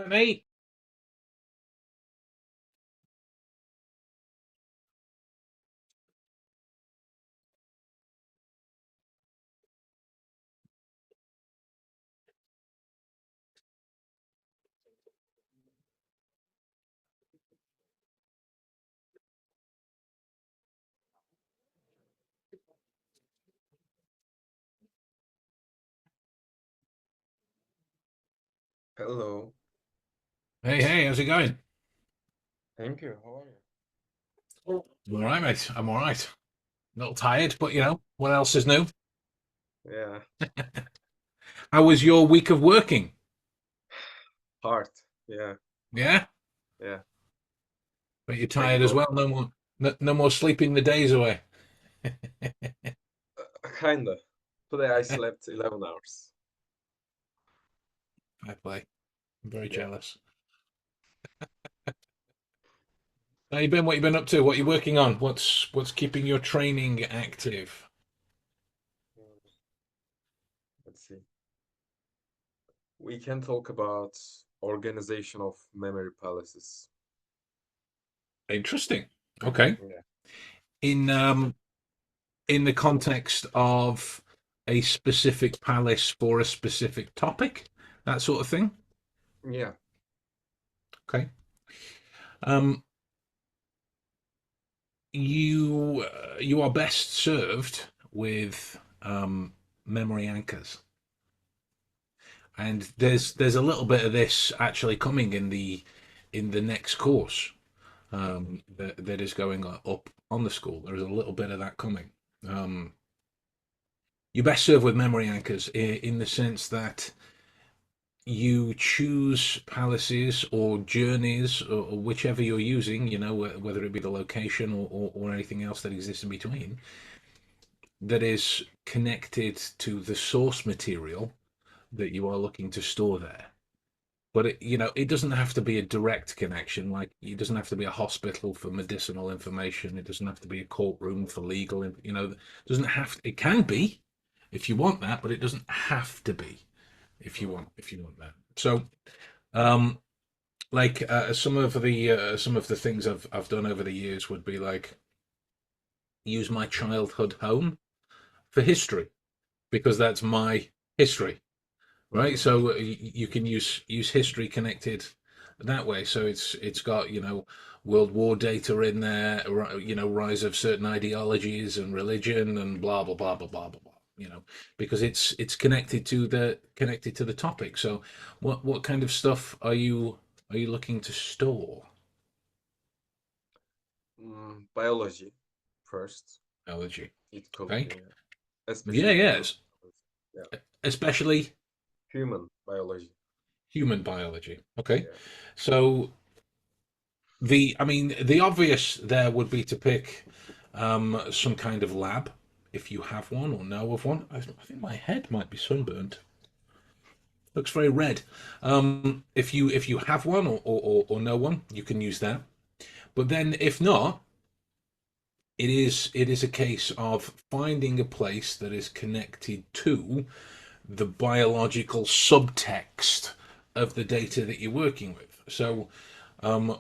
Mate. Hello. Hey, hey, how's it going? Thank you. How are you? I'm all right, mate. I'm all right. A little tired, but what else is new? Yeah, How was your week of working? hard. Yeah, Yeah, yeah. but you're Like tired as go, well. No more sleeping the days away. kinda. Today I slept 11 hours. I play. I'm very Yeah. jealous. How you been? What you been up to? What you working on? What's keeping your training active? Mm, Let's see. We can talk about organization of memory palaces. Interesting. Okay. Yeah. In um in the context of a specific palace for a specific topic, that sort of thing. Yeah. Okay. Um, you are best served with memory anchors, and there's a little bit of this actually coming in the next course that is going up on the school. There is a little bit of that coming. Um, you're best served with memory anchors in the sense that you choose palaces or journeys or whichever you're using, whether it be the location or anything else that exists in between, that is connected to the source material that you are looking to store there. But it doesn't have to be a direct connection. Like it doesn't have to be a hospital for medicinal information. It doesn't have to be a courtroom for legal. It doesn't have. It can be if you want that, but it doesn't have to be Mhm. if you want that. So, um, like some of the things I've done over the years would be like use my childhood home for history because that's my history, right? Mhm. So you can use history connected that way. So it's got World War data in there, rise of certain ideologies and religion and blah blah blah blah blah blah blah. Because it's connected to the topic. So what kind of stuff are you looking to store? Biology first. Allergy. It could Okay. be, Yeah, especially human yes. biology. Yeah. Especially Human biology. human biology. Okay. Yeah. So the obvious there would be to pick some kind of lab if you have one or know of one. I think my head might be sunburned. Looks very red. If you have one or know one, you can use that. But then if not, it is a case of finding a place that is connected to the biological subtext of the data that you're working with. So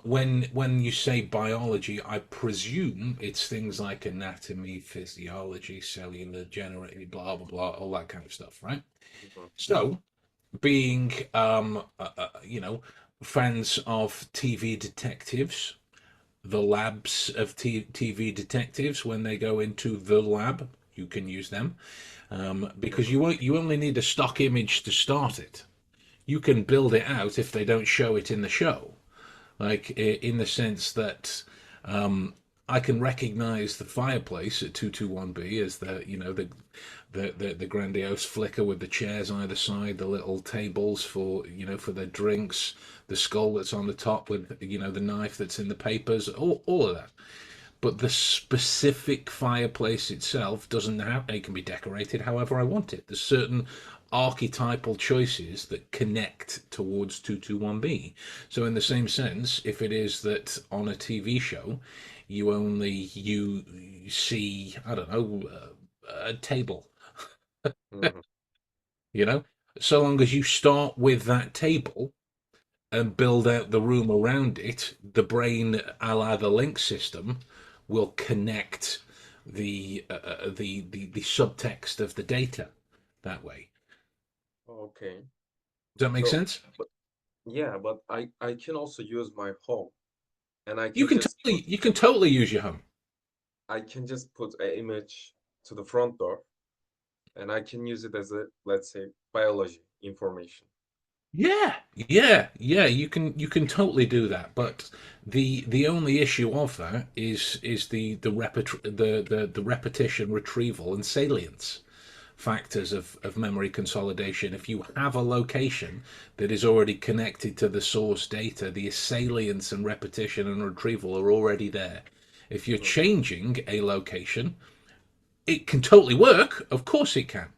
when you say biology, I presume it's things like anatomy, physiology, cellular, generating, blah blah blah, all that kind of stuff, right? Mhm. So, being fans of TV detectives, the labs of TV detectives, when they go into the lab, you can use them because Mhm. you only need a stock image to start it. You can build it out if they don't show it in the show, like in the sense that um, I can recognize the fireplace at 221B as the grandiose flicker with the chairs either side, the little tables for for their drinks, the skull that's on the top with the knife that's in the papers, all of that. But the specific fireplace itself doesn't have. It can be decorated however I want it. There's certain archetypal choices that connect towards 221B. So in the same sense, if it is that on a TV show, you see, I don't know, a table, Mhm. you know, so long as you start with that table, and build out the room around it, the brain, a la the link system, will connect the subtext of the data that way. Okay. Does that make So, sense? but yeah, but I can also use my home, and You can totally use your home. I can just put an image to the front door, and I can use it as a, let's say, biology information. Yeah, yeah. You can totally do that, but the only issue of that is the repetition, retrieval, and salience factors of memory consolidation. If you have a location that is already connected to the source data, the salience and repetition and retrieval are already there. If you're Hmm. changing a location, it can totally work. Of course, it can.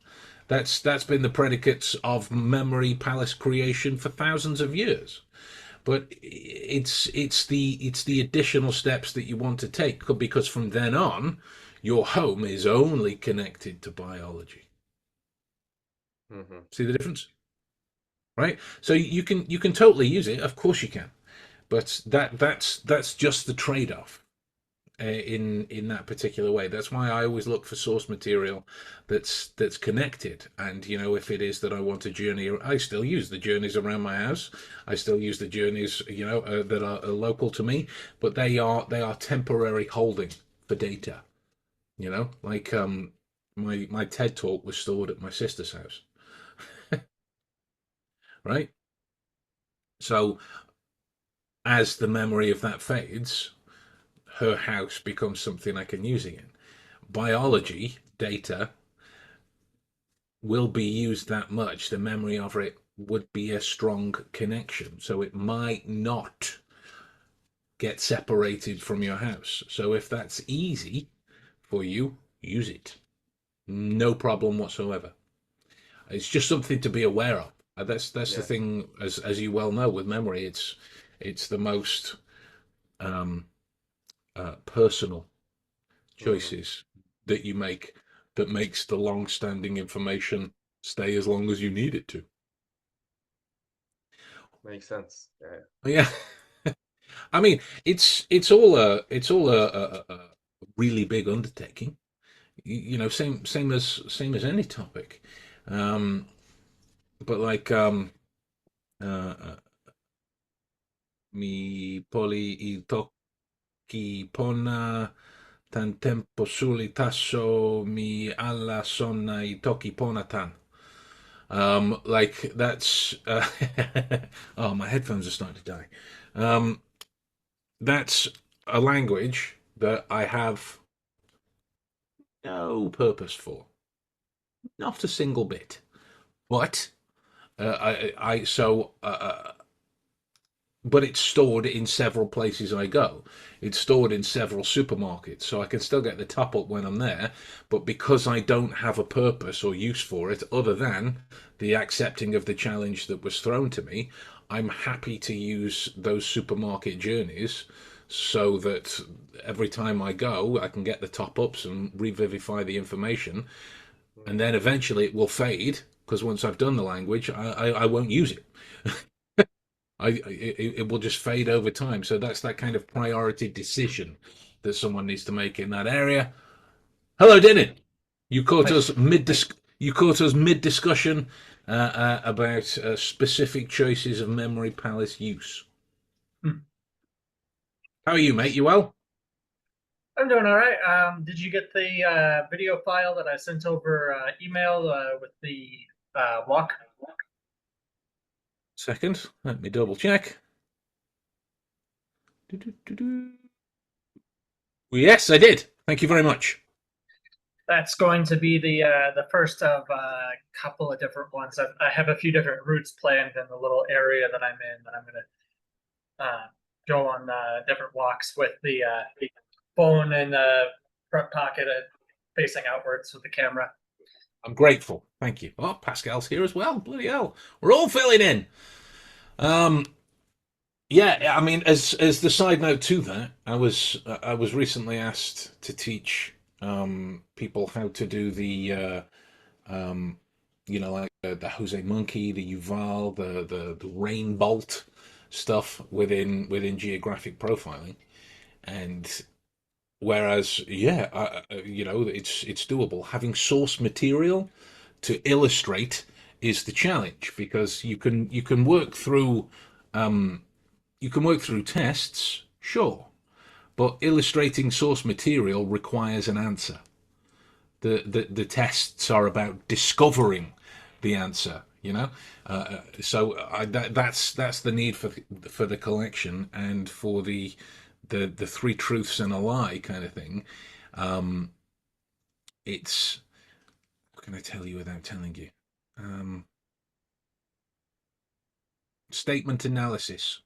That's been the predicates of memory palace creation for thousands of years. But it's the additional steps that you want to take, because from then on, your home is only connected to biology. Hmm. See the difference, right? So you can totally use it. Of course you can, but that's just the trade-off in that particular way. That's why I always look for source material that's connected. And if it is that I want a journey, I still use the journeys around my house. I still use the journeys that are local to me, but they are temporary holding for data. Like my TED talk was stored at my sister's house, right? So as the memory of that fades, her house becomes something I can use again. Hmm. Biology data will be used that much, the memory of it would be a strong connection. So it might not get separated from your house. So if that's easy for you, use it. No problem whatsoever. It's just something to be aware of. That's the Yeah. thing, as you well know, with memory. It's the most um, personal Hmm. choices that you make that makes the long-standing information stay as long as you need it to. Makes sense. Yeah. Yeah, I mean, it's all a really big undertaking. Same as any topic. Um, but like uh, mi poli I toki pona tan tempo suli tasso mi alla sonna I toki pona tan. Like that's oh, my headphones are starting to die. That's a language that I have no purpose for, not a single bit. But I so but it's stored in several places I go. It's stored in several supermarkets, so I can still get the top up when I'm there. But because I don't have a purpose or use for it other than the accepting of the challenge that was thrown to me, I'm happy to use those supermarket journeys so that every time I go, I can get the top ups and revivify the information. And Hmm. then eventually it will fade because once I've done the language, I won't use it. It will just fade over time. So that's that kind of priority decision that someone needs to make in that area. Hello, Dennis. You caught Hi. us mid Hi. you caught us mid discussion about specific choices of memory palace use. Hmm. How are you, mate? You well? I'm doing all right. Did you get the video file that I sent over email with the walk? Second, let me double check. Yes, I did. Thank you very much. That's going to be the first of a couple of different ones. I have a few different routes planned in the little area that I'm in that I'm going to go on different walks with the phone in the front pocket facing outwards with the camera. I'm grateful. Thank you. Oh, Pascal's here as well. Bloody hell. We're all filling in. Um, Yeah, I mean, as the side note to that, I was recently asked to teach people how to do like the Jose Monkey, the Yuval, the Rain Bolt stuff within geographic profiling, and whereas yeah, it's doable. Having source material to illustrate is the challenge, because you can work through tests, sure, but illustrating source material requires an answer. The tests are about discovering the answer. That's the need for the collection, and for the three truths and a lie kind of thing. It's What can I tell you without telling you? Um, Statement analysis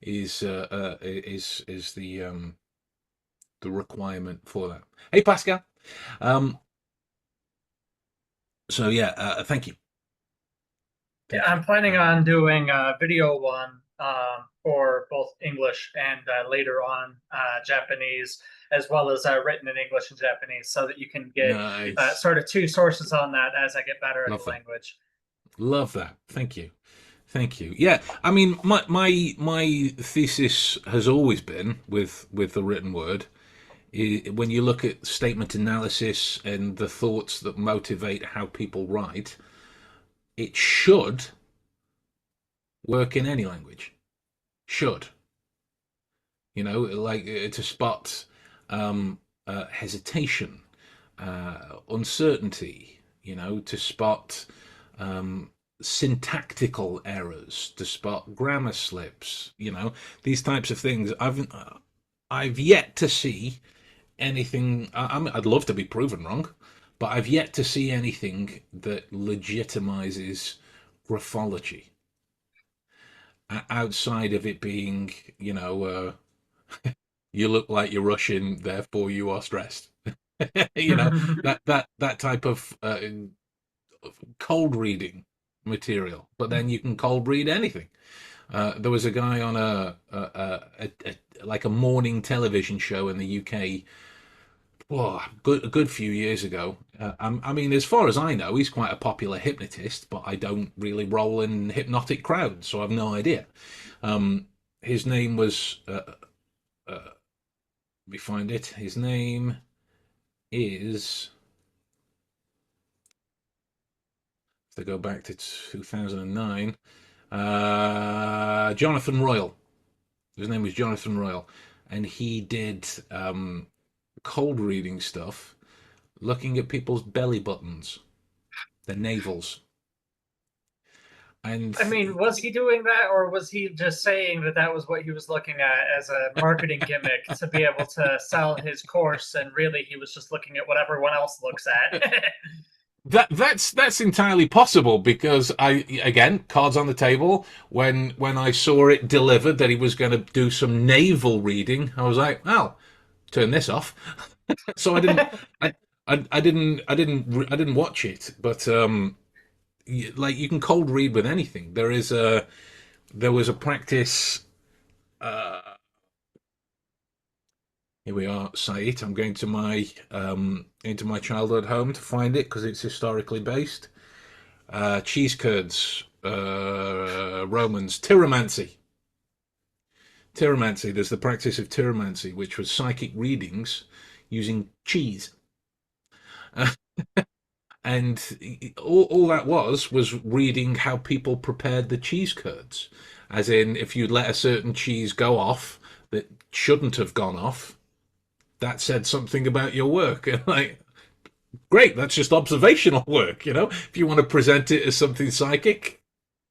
is the requirement for that. Hey, Pascal. Um, so yeah, thank you. Yeah, I'm planning on doing a video one for both English and later on Japanese, as well as written in English and Japanese, so that you can get Nice. sort of two sources on that as I get better at Love the that. language. Love that. Thank you. Thank you. Yeah, I mean, my thesis has always been with the written word. When you look at statement analysis and the thoughts that motivate how people write, it should work in any language. Should. Like, to spot hesitation, uncertainty, to spot syntactical errors, to spot grammar slips, these types of things. I've yet to see anything. I'd love to be proven wrong, but I've yet to see anything that legitimizes graphology outside of it being, you look like you're Russian, therefore you are stressed. That type of cold reading material. But then you can cold read anything. There was a guy on like a morning television show in the UK. A good few years ago. I mean, as far as I know, he's quite a popular hypnotist, but I don't really roll in hypnotic crowds, so I've no idea. His name was. Let me find it. His name is. To go back to 2009, Jonathan Royal. His name was Jonathan Royal, and he did cold reading stuff, looking at people's belly buttons, their navels. And I mean, was he doing that, or was he just saying that that was what he was looking at as a marketing gimmick to be able to sell his course, and really he was just looking at what everyone else looks at? that's entirely possible, because again, cards on the table, when I saw it delivered that he was going to do some naval reading, I was like, "Oh, turn this off." So I didn't watch it, but like, you can cold read with anything. There was a practice. Here we are, site. I'm going to my into my childhood home to find it, because it's historically based. Cheese curds, Romans, tyromancy. Tyromancy. There's the practice of tyromancy, which was psychic readings using cheese. And all that was reading how people prepared the cheese curds. As in, if you let a certain cheese go off that shouldn't have gone off, that said something about your work. And like, great, that's just observational work. If you want to present it as something psychic,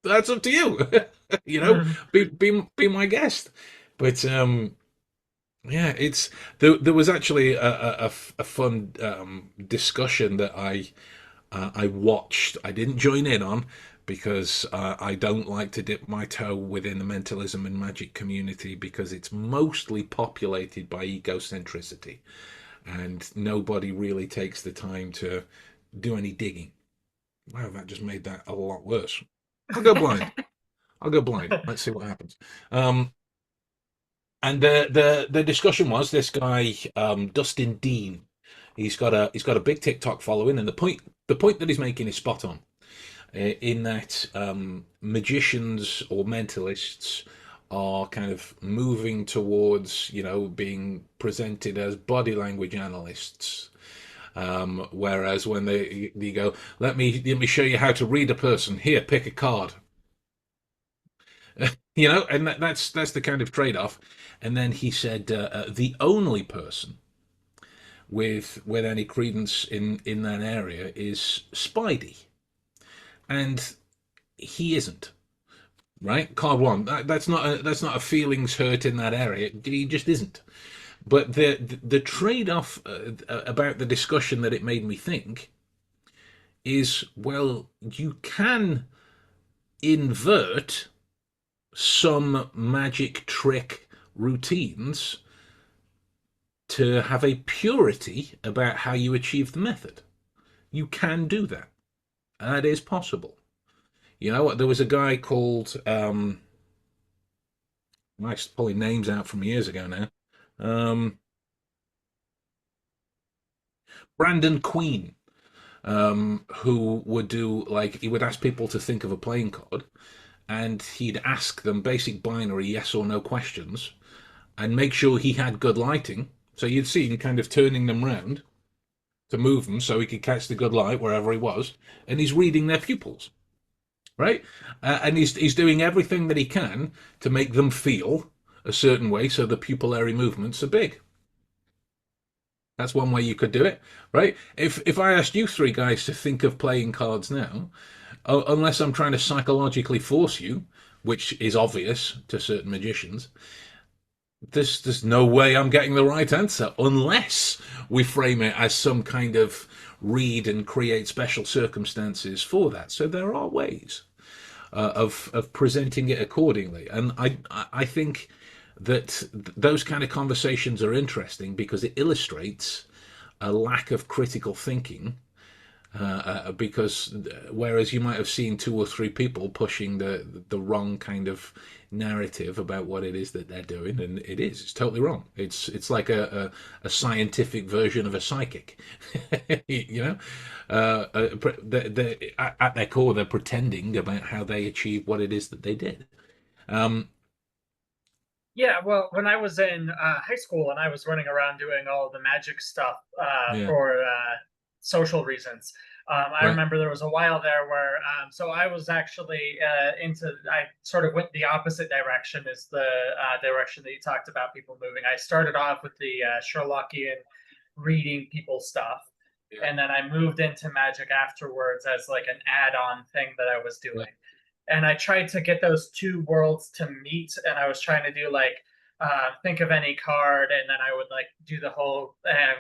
that's up to you. Be my guest. But yeah, there was actually a fun discussion that I watched. I didn't join in on, because I don't like to dip my toe within the mentalism and magic community, because it's mostly populated by egocentricity, and nobody really takes the time to do any digging. Wow, that just made that a lot worse. I'll go blind. I'll go blind. Let's see what happens. And the discussion was this guy, Dustin Dean. He's got a big TikTok following, and the point that he's making is spot on. in that magicians or mentalists are kind of moving towards, being presented as body language analysts. Whereas when they go, let me show you how to read a person. Here, pick a card. And that's the kind of trade-off. And then he said the only person with any credence in that area is Spidey, and he isn't. Right, card one. That's not a feelings hurt in that area. He just isn't. But the trade-off about the discussion that it made me think is, well, you can invert some magic trick routines to have a purity about how you achieve the method. You can do that. That is possible. There was a guy called I'm actually pulling names out from years ago now. Um, Brandon Queen, who would do, like, he would ask people to think of a playing card, and he'd ask them basic binary yes or no questions, and make sure he had good lighting. So you'd see him kind of turning them round to move them so he could catch the good light wherever he was, and he's reading their pupils, right? And he's doing everything that he can to make them feel a certain way so the pupillary movements are big. That's one way you could do it, right? If I asked you three guys to think of playing cards now, unless I'm trying to psychologically force you, which is obvious to certain magicians, there's no way I'm getting the right answer unless we frame it as some kind of read and create special circumstances for that. So there are ways of presenting it accordingly, and I think that those kind of conversations are interesting because it illustrates a lack of critical thinking. Because whereas you might have seen two or three people pushing the wrong kind of narrative about what it is that they're doing, and it's totally wrong. It's like a scientific version of a psychic. you know, at their core, they're pretending about how they achieved what it is that they did. Um, Yeah, well, when I was in high school and I was running around doing all the magic stuff yeah, for social reasons, I right, remember there was a while there where, so I was actually I sort of went the opposite direction as the direction that you talked about people moving. I started off with the Sherlockian reading people stuff. yeah, And then I moved into magic afterwards as like an add-on thing that I was yeah, doing, and I tried to get those two worlds to meet. And I was trying to do like think of any card, and then I would like do the whole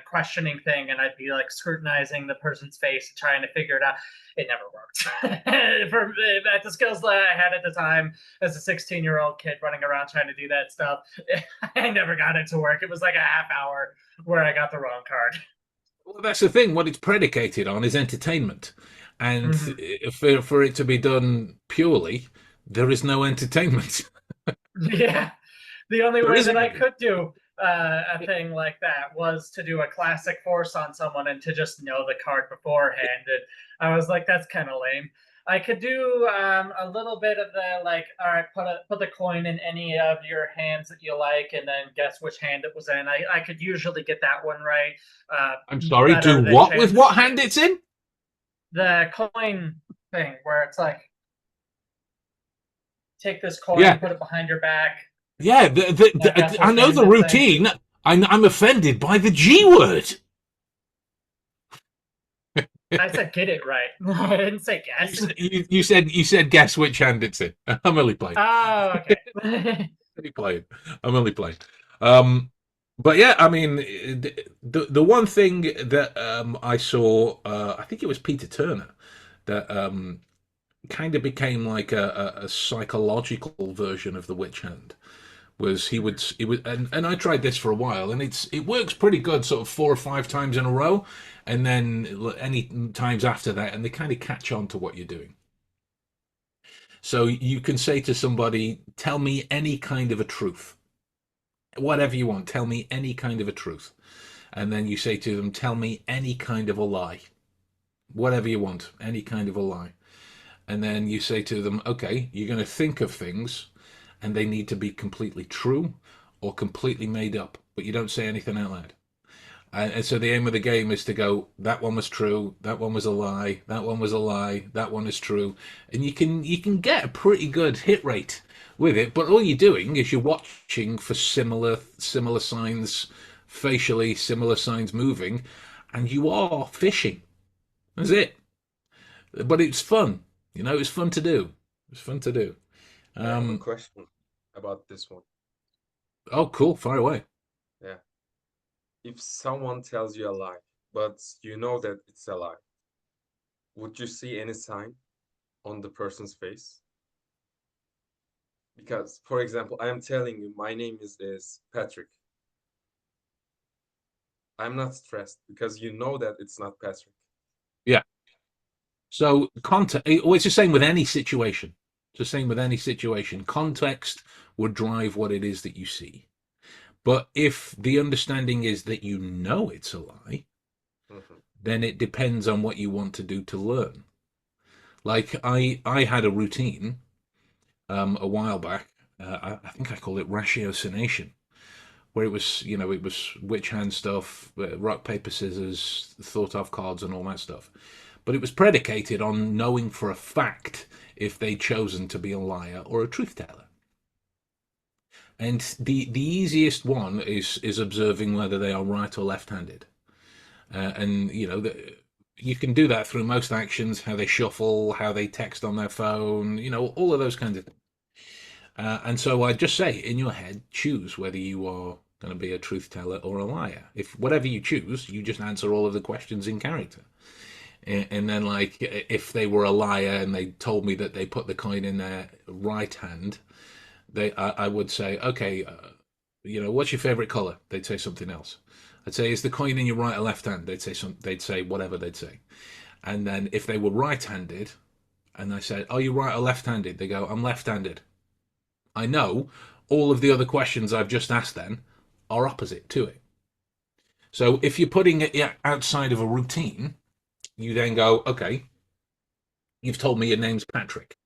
questioning thing, and I'd be like scrutinizing the person's face and trying to figure it out. It never worked for at the skills that I had at the time as a 16-year-old kid running around trying to do that stuff. I never got it to work. It was like a half hour where I got the wrong card. Well, that's the thing. What it's predicated on is entertainment, and Mm-hmm. for it to be done purely, there is no entertainment. Yeah. The only There way that isn't I any. could do a thing like that was to do a classic force on someone and to just know the card beforehand. And I was like, that's kind of lame. I could do a little bit of the like, all right, put the coin in any of your hands that you like, and then guess which hand it was in. I could usually get that one right I'm sorry. Do better than what with chance. what hand it's in? The coin thing where it's like, take this coin, Yeah, put it behind your back, yeah. guess I which know hand the it's in. routine. I'm offended by the G word. I said get it right. I didn't say You, guess. s- you said guess which hand it's in. I'm only playing. Oh, okay. Only playing. I'm only playing. Um, but yeah, I mean, the one thing that I saw, I think it was Peter Turner, that kind of became like a psychological version of the witch hand. Was he would and I tried this for a while, and it works pretty good, sort of 4 or 5 times in a row, and then any times after that, and they kind of catch on to what you're doing. So you can say to somebody, "Tell me any kind of a truth, whatever you want. Tell me any kind of a truth," and then you say to them, "Tell me any kind of a lie, whatever you want, any kind of a lie." and then you say to them, okay, you're going to think of things, and they need to be completely true or completely made up, but you don't say anything out loud. And so the aim of the game is to go, that one was true, that one was a lie, that one was a lie, that one is true, and you can get a pretty good hit rate with it. But all you're doing is you're watching for similar signs facially, similar signs moving, and you are fishing. That's it. But it's fun. It's fun to do. It's fun to do. I have a Um, question about this one. oh, cool. Fire away. Yeah. If someone tells you a lie, but you know that it's a lie, would you see any sign on the person's face? Because, for example, I am telling you my name is Patrick. I'm not stressed because you know that it's not Patrick. Yeah. So context. It's the same with any situation. It's the same with any situation. Context would drive what it is that you see. But if the understanding is that you know it's a lie, Mhm. then it depends on what you want to do to learn. Like I had a routine a while back. I think I called it ratiocination, where it was witch hand stuff, rock paper scissors, thought of cards, and all that stuff. But it was predicated on knowing for a fact if they'd chosen to be a liar or a truth teller. And the easiest one is observing whether they are right or left-handed. And you can do that through most actions, how they shuffle, how they text on their phone, all of those kinds of things. And so I just say, in your head, choose whether you are going to be a truth teller or a liar. If whatever you choose, you just answer all of the questions in character. And then, like, if they were a liar and they told me that they put the coin in their right hand, I would say, okay, what's your favorite color? They'd say something else. I'd say, is the coin in your right or left hand? They'd say whatever they'd say. And then if they were right-handed, and I said, are you right or left-handed? They go, I'm left-handed. I know all of the other questions I've just asked then are opposite to it. So if you're putting it outside of a routine, you then go, okay, you've told me your name's Patrick.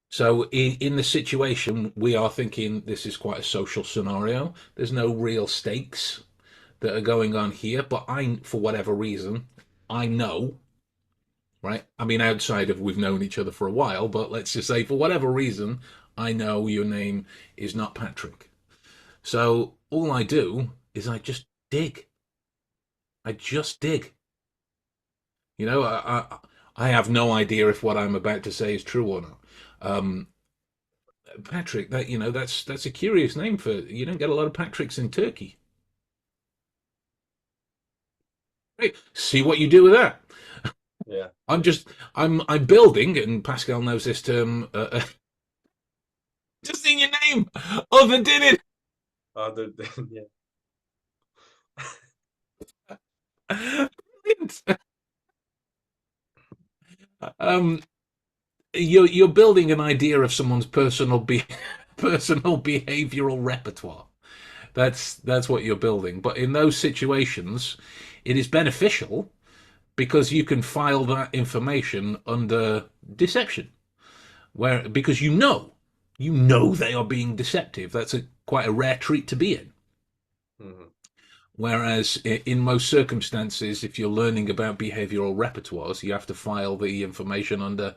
So in the situation, we are thinking this is quite a social scenario. There's no real stakes that are going on here, but for whatever reason, I know, right? I mean, outside of we've known each other for a while, but let's just say for whatever reason, I know your name is not Patrick. So all I do is I just dig. I just dig. I have no idea if what I'm about to say is true or not. Patrick, that's a curious name for you don't get a lot of Patricks in Turkey. Right. See what you do with that. Yeah. I'm building, and Pascal knows this term. Just in your name, other did it. Other than yeah. Brilliant. Um, you're building an idea of someone's personal behavioral repertoire. That's what you're building. But in those situations, it is beneficial because you can file that information under deception, where because you know they are being deceptive. That's quite a rare treat to be in. Mhm. Whereas in most circumstances, if you're learning about behavioral repertoires, you have to file the information under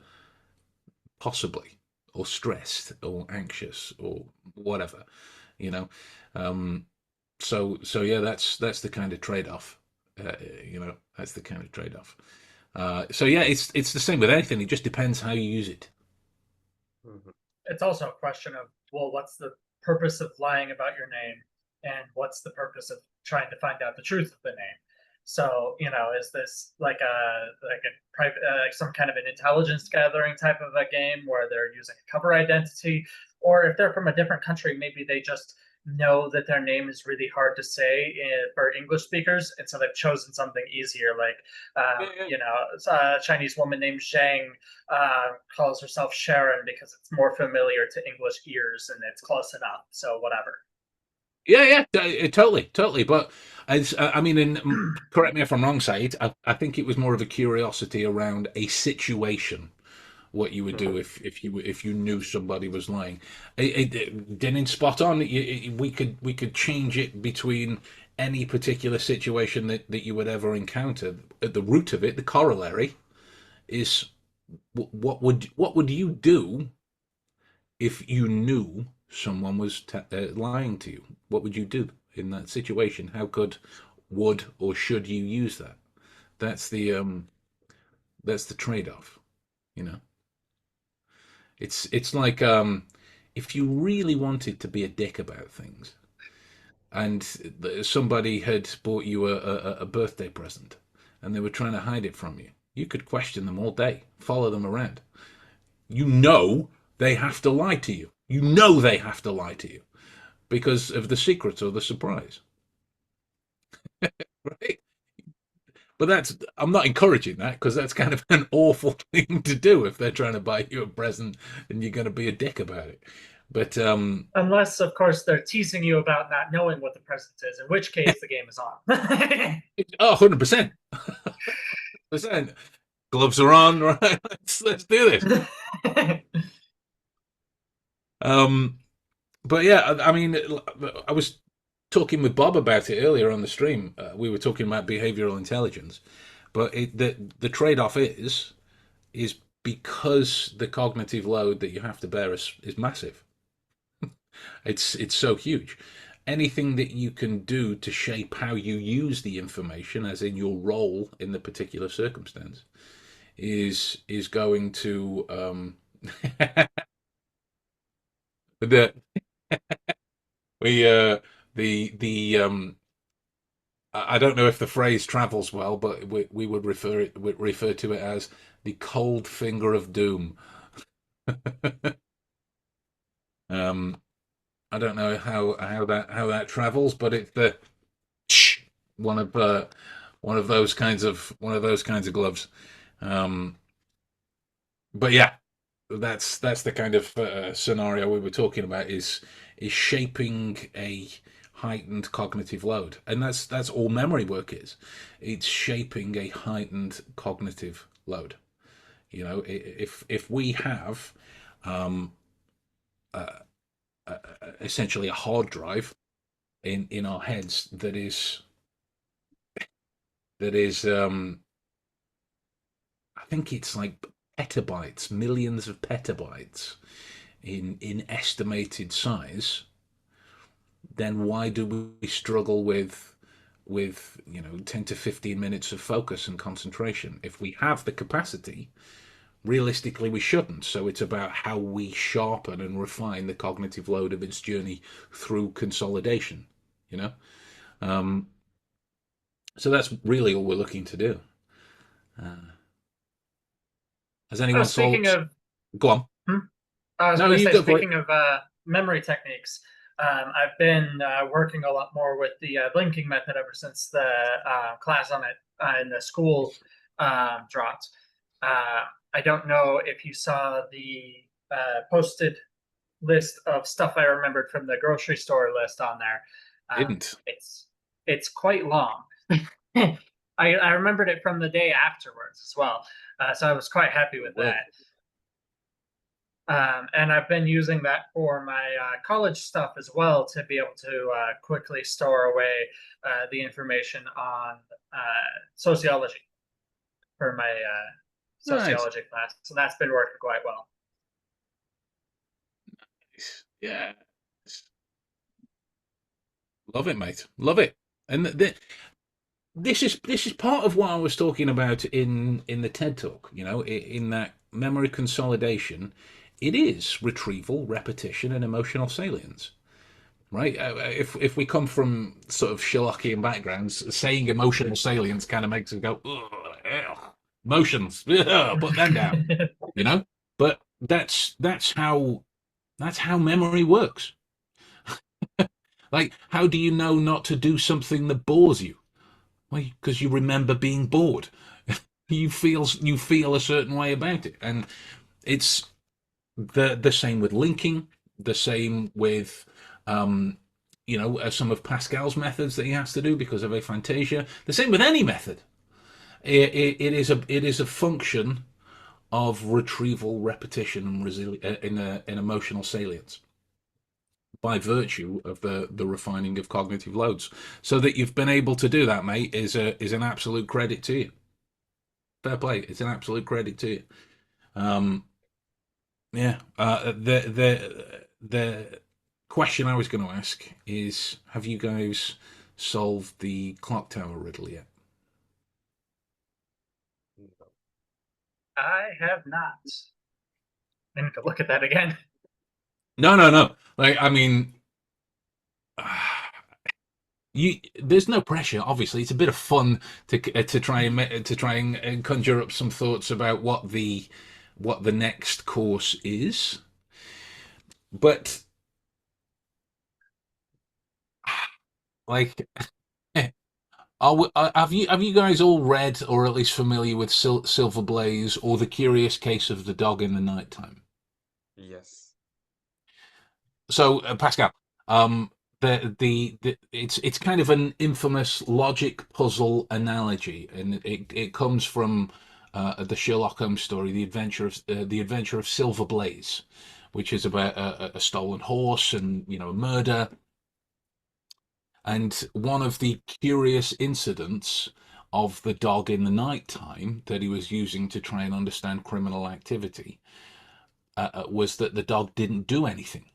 possibly or stressed or anxious or whatever, you know. Um, so yeah, that's the kind of trade-off. That's the kind of trade-off. So yeah, it's the same with anything. It just depends how you use it. Mhm. It's also a question of, well, what's the purpose of lying about your name, and what's the purpose of trying to find out the truth of the name? So, is this like a private, some kind of an intelligence gathering type of a game where they're using a cover identity, or if they're from a different country, maybe they just know that their name is really hard to say for English speakers, and so they've chosen something easier, like Yeah, yeah. a Chinese woman named Zhang calls herself Sharon because it's more familiar to English ears and it's close enough. So whatever. Yeah, totally, totally. But I mean, correct me if I'm wrong, Said. I think it was more of a curiosity around a situation what you would do Mhm. if you knew somebody was lying. Didn't spot on. We could change it between any particular situation that you would ever encounter. At the root of it, the corollary is what would you do if you knew someone was lying to you? What would you do in that situation? How could, would, or should you use that? That's the um, that's the trade-off. You know, it's like if you really wanted to be a dick about things, and somebody had bought you a birthday present, and they were trying to hide it from you, you could question them all day, follow them around. You know they have to lie to you. You know they have to lie to you because of the secret or the surprise, right? But that's I'm not encouraging that because that's kind of an awful thing to do if they're trying to buy you a present and you're going to be a dick about it. But Unless, of course, they're teasing you about not knowing what the present is, in which case the game is on. oh, 100%. Gloves are on, right? Let's do this. Um, but yeah, I mean, I was talking with Bob about it earlier on the stream. We were talking about behavioral intelligence, but the trade off is because the cognitive load that you have to bear is massive. It's so huge. Anything that you can do to shape how you use the information, as in your role in the particular circumstance, is going to the we the I don't know if the phrase travels well, but we would refer to it as the cold finger of doom. um, I don't know how that travels, but it's the one of one of those kinds of gloves. Um, but yeah, that's the kind of scenario we were talking about is shaping a heightened cognitive load, and that's all memory work is. It's shaping a heightened cognitive load. You know, if we have um, uh, essentially a hard drive in our heads that is I think it's like petabytes, millions of petabytes in estimated size, then why do we struggle with 10 to 15 minutes of focus and concentration? If we have the capacity, realistically we shouldn't. So it's about how we sharpen and refine the cognitive load of its journey through consolidation, you know. um, so that's really all we're looking to do. uh, has anyone Speaking solved? of, Go on. hmm? I was No, going to you say, go for it. speaking of memory techniques, I've been working a lot more with the linking method ever since the class on it in the school dropped. I don't know if you saw the posted list of stuff I remembered from the grocery store list on there. Didn't. It's quite long. I remembered it from the day afterwards as well, so I was quite happy with Well, that. And I've been using that for my college stuff as well to be able to quickly store away the information on sociology for my nice. sociology class. So that's been working quite well. Yeah. Love it, mate. Love it. And this is part of what I was talking about in the TED talk. You know, in that memory consolidation, it is retrieval, repetition, and emotional salience. Right? If we come from sort of Sherlockian backgrounds, saying emotional salience kind of makes us go, ugh, emotions, ugh, put them down. You know, but that's how memory works. Like, how do you know not to do something that bores you? Well, because you remember being bored. You feel a certain way about it, and it's the same with linking, the same with some of Pascal's methods that he has to do because of aphantasia. The same with any method. It is a function of retrieval, repetition, and in emotional salience by virtue of the refining of cognitive loads. So that you've been able to do that, mate, is an absolute credit to you. Fair play. It's an absolute credit to you. Um, yeah. The question I was going to ask is: have you guys solved the clock tower riddle yet? No. I have not. I need to look at that again. No, no, no. Like, I mean, you. There's no pressure. Obviously, it's a bit of fun to try and conjure up some thoughts about what the next course is. But like, have you guys all read or at least familiar with Silver Blaze or The Curious Case of the Dog in the Nighttime? Yes. So Pascal, um, it's kind of an infamous logic puzzle analogy, and it comes from the Sherlock Holmes story, the Adventure of Silver Blaze, which is about a stolen horse and a murder. And one of the curious incidents of the dog in the night time that he was using to try and understand criminal activity was that the dog didn't do anything.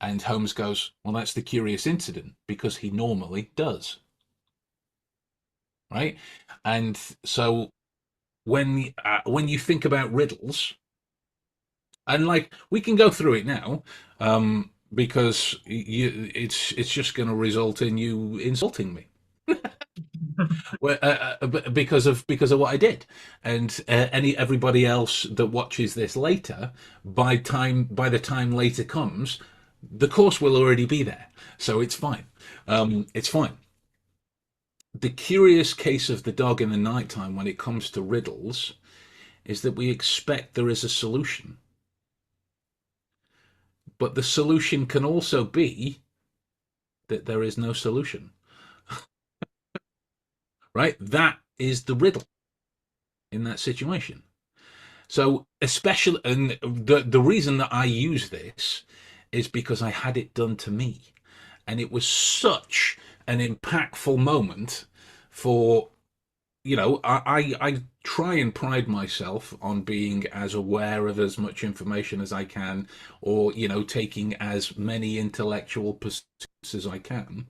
And Holmes goes, well, that's the curious incident because he normally does. Right? And so when you think about riddles, and like we can go through it now, because it's just going to result in you insulting me. Well, because of what I did, and everybody else that watches this later, by the time later comes, the course will already be there, so it's fine. It's fine. The curious case of the dog in the nighttime when it comes to riddles is that we expect there is a solution, but the solution can also be that there is no solution. Right? That is the riddle in that situation. So, especially, and the reason that I use this is because I had it done to me, and it was such an impactful moment for I try and pride myself on being as aware of as much information as I can, or taking as many intellectual pursuits as I can.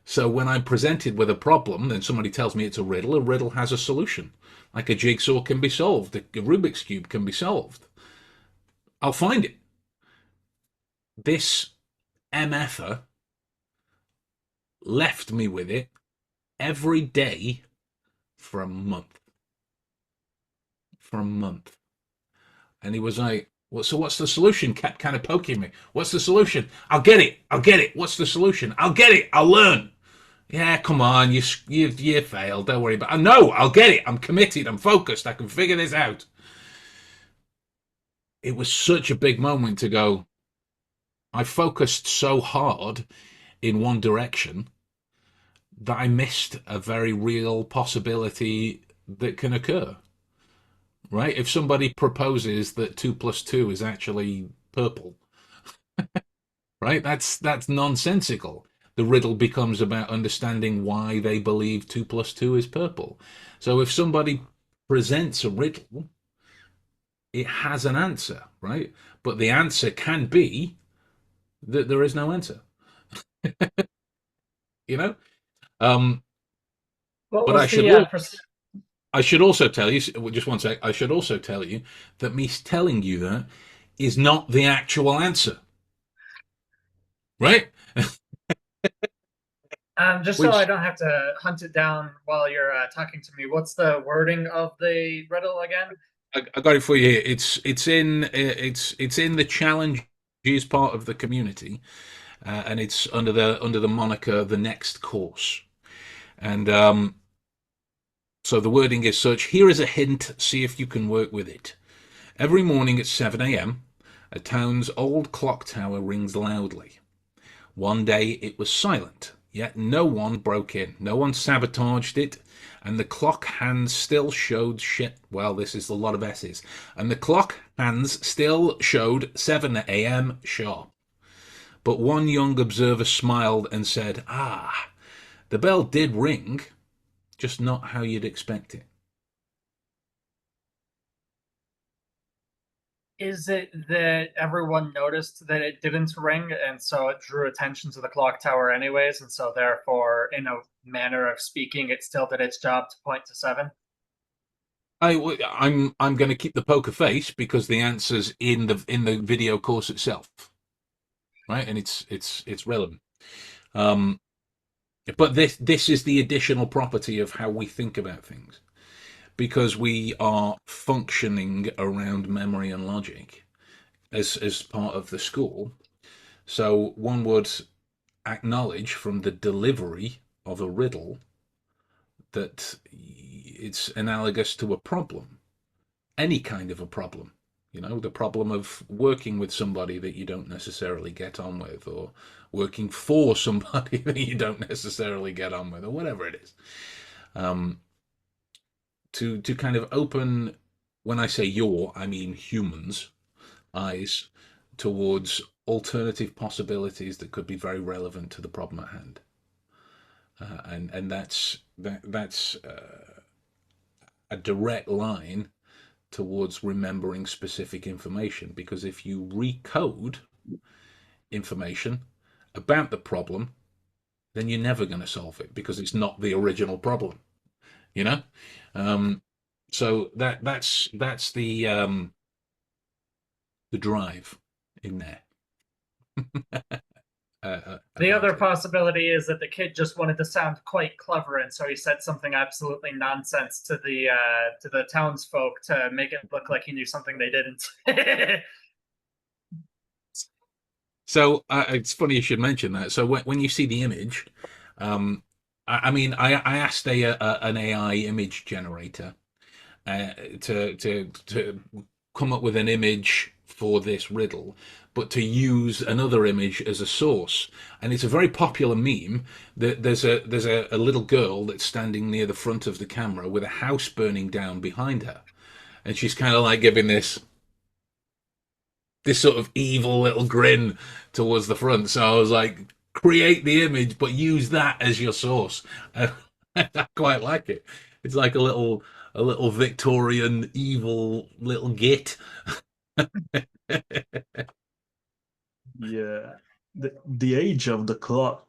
So when I'm presented with a problem and somebody tells me it's a riddle has a solution. Like a jigsaw can be solved, a Rubik's Cube can be solved. I'll find it. This MFer left me with it every day for a month. For a month. And he was like, well, so what's the solution? Kept kind of poking me. What's the solution? I'll get it. I'll get it. What's the solution? I'll get it. I'll learn. Yeah, come on, you failed. Don't worry about it. No, I'll get it. I'm committed. I'm focused. I can figure this out. It was such a big moment to go. I focused so hard in one direction that I missed a very real possibility that can occur. Right? If somebody proposes that 2 plus 2 is actually purple, right? That's nonsensical. The riddle becomes about understanding why they believe 2 plus 2 is purple. So if somebody presents a riddle, it has an answer, right? But the answer can be that there is no answer. you know. Um, What but was the I should also tell you, just one sec. I should also tell you that me telling you that is not the actual answer, right? just so I Which don't have to hunt it down while you're talking to me? What's the wording of the riddle again? I got it for you here. It's in the challenges part of the community, and it's under the moniker the next course. And so the wording is such: here is a hint. See if you can work with it. Every morning at 7 a.m., a town's old clock tower rings loudly. One day it was silent, Yet no one broke in. No one sabotaged it. And the clock hands still showed shit. Well, this is a lot of S's. And the clock hands still showed 7 a.m. sharp. But one young observer smiled and said, "Ah, the bell did ring, just not how you'd expect it." Is it that everyone noticed that it didn't ring, and so it drew attention to the clock tower anyways, and so therefore, in a manner of speaking, it still did its job to point to 7? I'm going to keep the poker face because the answer's in the video course itself, right? And it's relevant. But this is the additional property of how we think about things, because we are functioning around memory and logic as part of the school. So one would acknowledge from the delivery of a riddle that it's analogous to a problem, any kind of a problem. The problem of working with somebody that you don't necessarily get on with, or working for somebody that you don't necessarily get on with, or whatever it is. To kind of open, when I say your, I mean humans' eyes towards alternative possibilities that could be very relevant to the problem at hand. And that's a direct line towards remembering specific information, because if you recode information about the problem, then you're never going to solve it because it's not the original problem. You know, so that's the drive in there. The About other it. possibility is that the kid just wanted to sound quite clever, and so he said something absolutely nonsense to the townsfolk to make it look like he knew something they didn't. So it's funny you should mention that. So when you see the image, I mean, I asked an AI image generator to come up with an image for this riddle, but to use another image as a source. And it's a very popular meme that there's a little girl that's standing near the front of the camera with a house burning down behind her, and she's kind of like giving this sort of evil little grin towards the front. So I was like, create the image, but use that as your source. I quite like it. It's like a little Victorian evil little git. Yeah, the age of the clock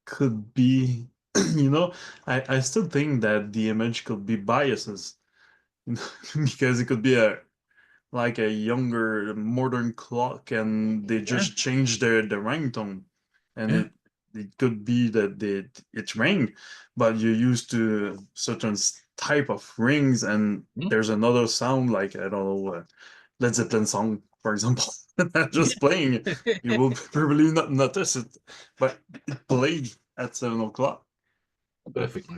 could be, I still think that the image could be biases, because it could be like a younger modern clock, and they just change the ringtone, and Yeah. it could be that it rang, but you're used to certain type of rings, and there's another sound, like, I don't know, Led Zeppelin song, for example, just playing. You will probably not notice it, but it played at 7 o'clock. Perfectly.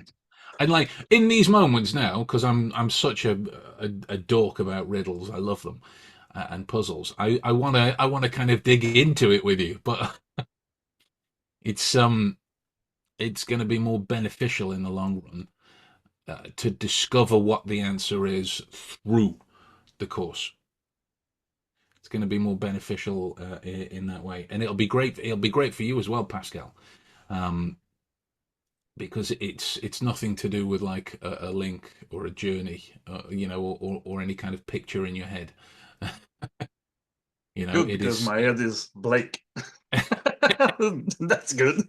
And like in these moments now, because I'm such a dork about riddles, I love them, and puzzles. I wanna kind of dig into it with you, but it's it's going to be more beneficial in the long run to discover what the answer is through the course. It's going to be more beneficial in that way, and it'll be great. It'll be great for you as well, Pascal, um, because it's nothing to do with like a link or a journey, or any kind of picture in your head. Good, It because is. my head is Blake. That's good.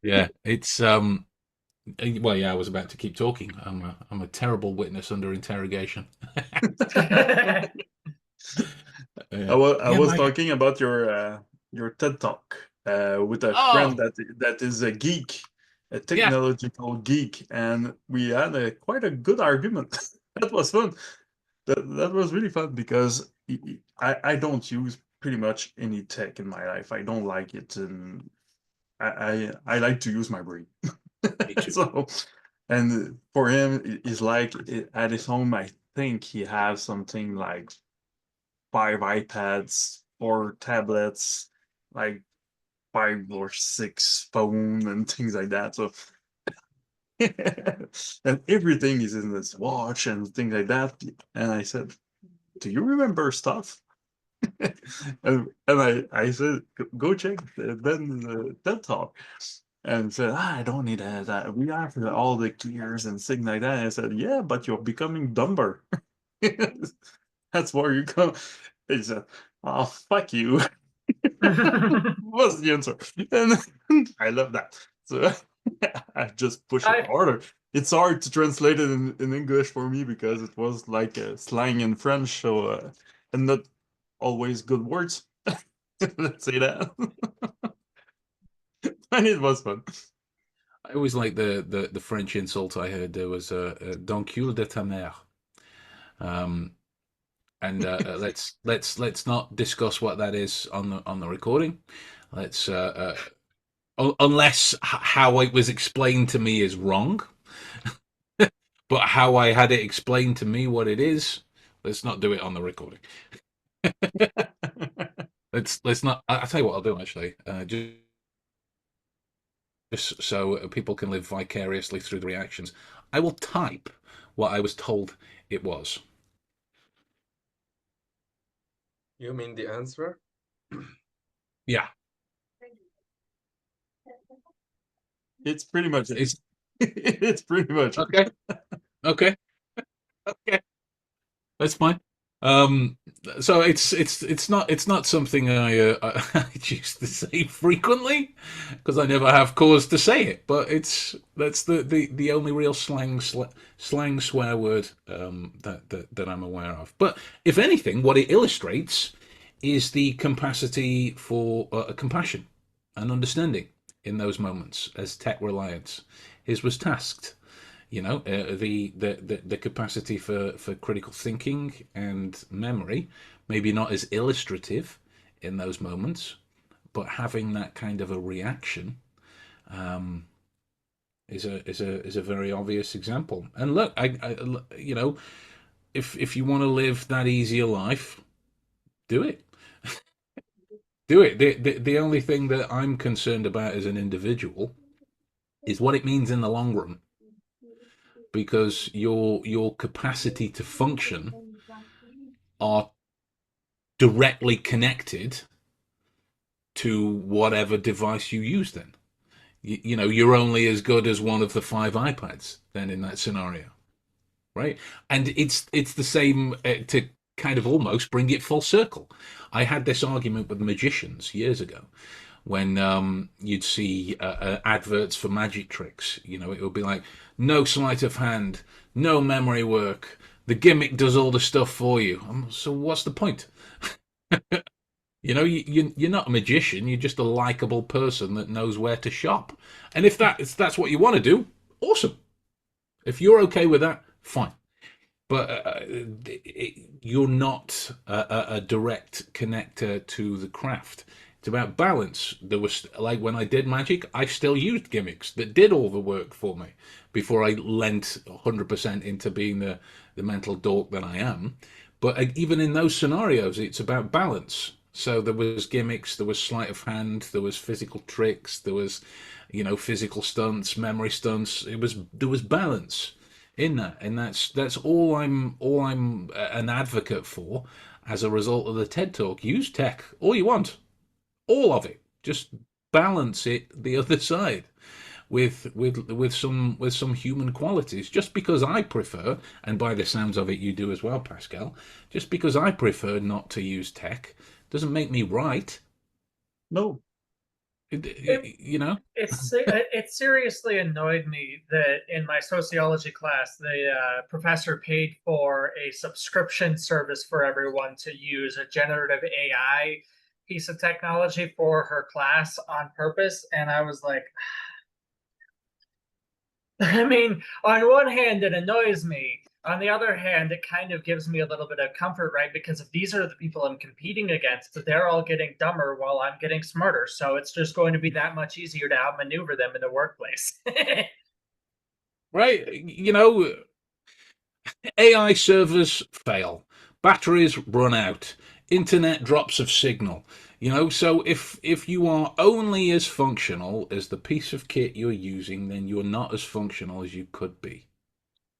Yeah, it's well, yeah, I was about to keep talking. I'm a terrible witness under interrogation. I was Yeah, talking about your TED talk with a friend oh, that is a geek, a yeah, technological geek, and we had quite a good argument. That was fun. That was really fun, because I don't use pretty much any tech in my life. I don't like it, and I like to use my brain. me too. So, and for him, it's like, at his home, I think he has something like 5 iPads, 4 tablets, like 5 or 6 phone and things like that. So and everything is in this watch and things like that. And I said, "Do you remember stuff?" and I said, "Go check the TED talk." And said, "I don't need that. We have all the gears and things like that." And I said, "Yeah, but you're becoming dumber." That's where you go. He said, "Oh, fuck you." Was the answer. And I love that. So I just push it I harder. It's hard to translate it in English for me because it was like slang in French, so and not always good words. Let's say that. And it was fun. I always like the French insult I heard. There was a "D'encul de ta mère," and let's not discuss what that is on the recording. Let's unless how it was explained to me is wrong, but how I had it explained to me what it is. Let's not do it on the recording. Let's not. I'll tell you what I'll do actually. Just so people can live vicariously through the reactions. I will type what I was told it was. You mean the answer? Yeah, It's pretty much it. it's It's pretty much it. okay. Okay, okay, that's fine. Um, so it's not something I choose to say frequently because I never have cause to say it. But that's the only real slang swear word that I'm aware of. But if anything, what it illustrates is the capacity for compassion and understanding in those moments as tech reliance. His was tasked, the capacity for critical thinking and memory, maybe not as illustrative in those moments, but having that kind of a reaction is a very obvious example. And look, if you want to live that easier life, do it. Do it. The only thing that I'm concerned about as an individual is what it means in the long run, because your capacity to function are directly connected to whatever device you use. Then you're only as good as one of the 5 iPads then in that scenario, right? And it's the same to kind of almost bring it full circle. I had this argument with magicians years ago when you'd see adverts for magic tricks. It would be like, no sleight of hand, no memory work, the gimmick does all the stuff for you. So what's the point? You're not a magician. You're just a likable person that knows where to shop. And if that's what you want to do, awesome. If you're okay with that, fine. But you're not a direct connector to the craft. It's about balance. There was, like, when I did magic, I still used gimmicks that did all the work for me before I lent 100% into being the mental dork that I am. But even in those scenarios, it's about balance. So there was gimmicks, there was sleight of hand, there was physical tricks, there was, physical stunts, memory stunts. There was balance in that, and that's all I'm an advocate for. As a result of the TED Talk, use tech all you want, all of it. Just balance it the other side with some human qualities. Just because I prefer, and by the sounds of it, you do as well, Pascal. Just because I prefer not to use tech doesn't make me right. No. It seriously annoyed me that in my sociology class, the professor paid for a subscription service for everyone to use a generative AI piece of technology for her class on purpose. And I was like, I mean, on one hand, it annoys me. On the other hand, it kind of gives me a little bit of comfort, right? Because if these are the people I'm competing against, they're all getting dumber while I'm getting smarter. So it's just going to be that much easier to outmaneuver them in the workplace. Right? AI servers fail, batteries run out, internet drops of signal. You know, so if you are only as functional as the piece of kit you're using, then you're not as functional as you could be.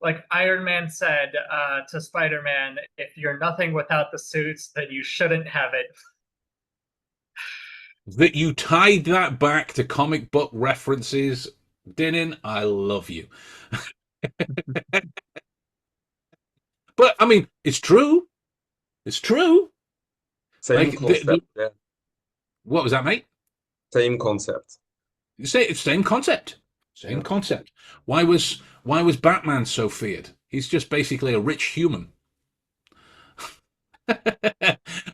Like Iron Man said to Spider-Man, if you're nothing without the suits, then you shouldn't have it. That you tied that back to comic book references, Dinin, I love you. But I mean, it's true. It's true. Same concept. Yeah. What was that, mate? Same concept. Same concept. Same Yeah. concept. Why was Batman so feared? He's just basically a rich human.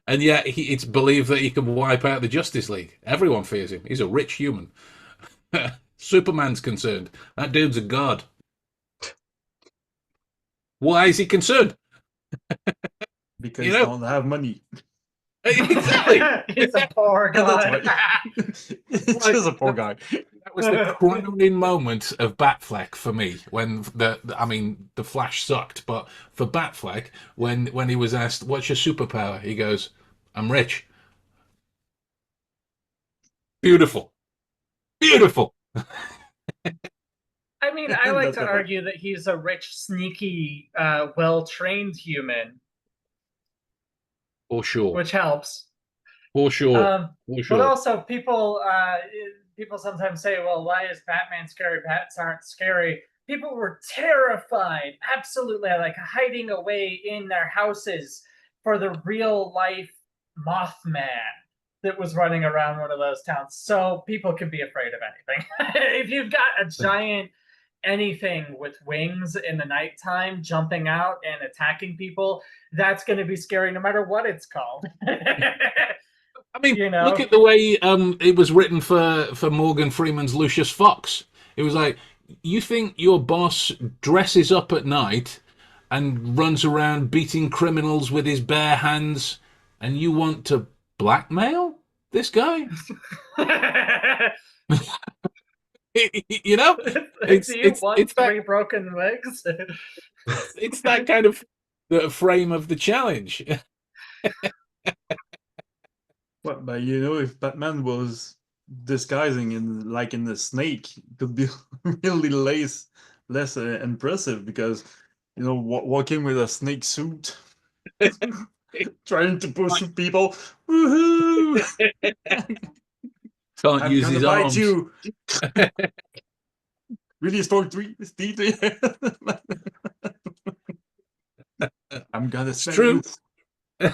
And yet it's believed that he can wipe out the Justice League. Everyone fears him. He's a rich human. Superman's concerned. That dude's a god. Why is he concerned? Because You you know- don't have money. Exactly. He's a poor guy. It's just a poor guy. That was the crowning moment of Batfleck for me. When the Flash sucked, but for Batfleck, when he was asked, "What's your superpower?" he goes, "I'm rich." Beautiful, beautiful. I mean, I like That's to different. argue that he's a rich, sneaky, well-trained human, For sure, which helps. for sure, for But sure. also, people sometimes say, "Well, why is Batman scary? Bats aren't scary." People were terrified, absolutely, like hiding away in their houses for the real life Mothman that was running around one of those towns. So people can be afraid of anything. If you've got a giant anything with wings in the nighttime jumping out and attacking people, that's going to be scary no matter what it's called. I mean, You know? look at the way it was written for Morgan Freeman's Lucius Fox. It was like, you think your boss dresses up at night and runs around beating criminals with his bare hands, and you want to blackmail this guy? You know, Do you want it's that, three broken legs? it's that kind of the frame of the challenge. What, but if Batman was disguising in the snake, it could be really less impressive because walking with a snake suit, trying to push people. Woohoo! Can't I'm use gonna his bite arms. you. Really strong teeth. I'm gonna It's smell true. you.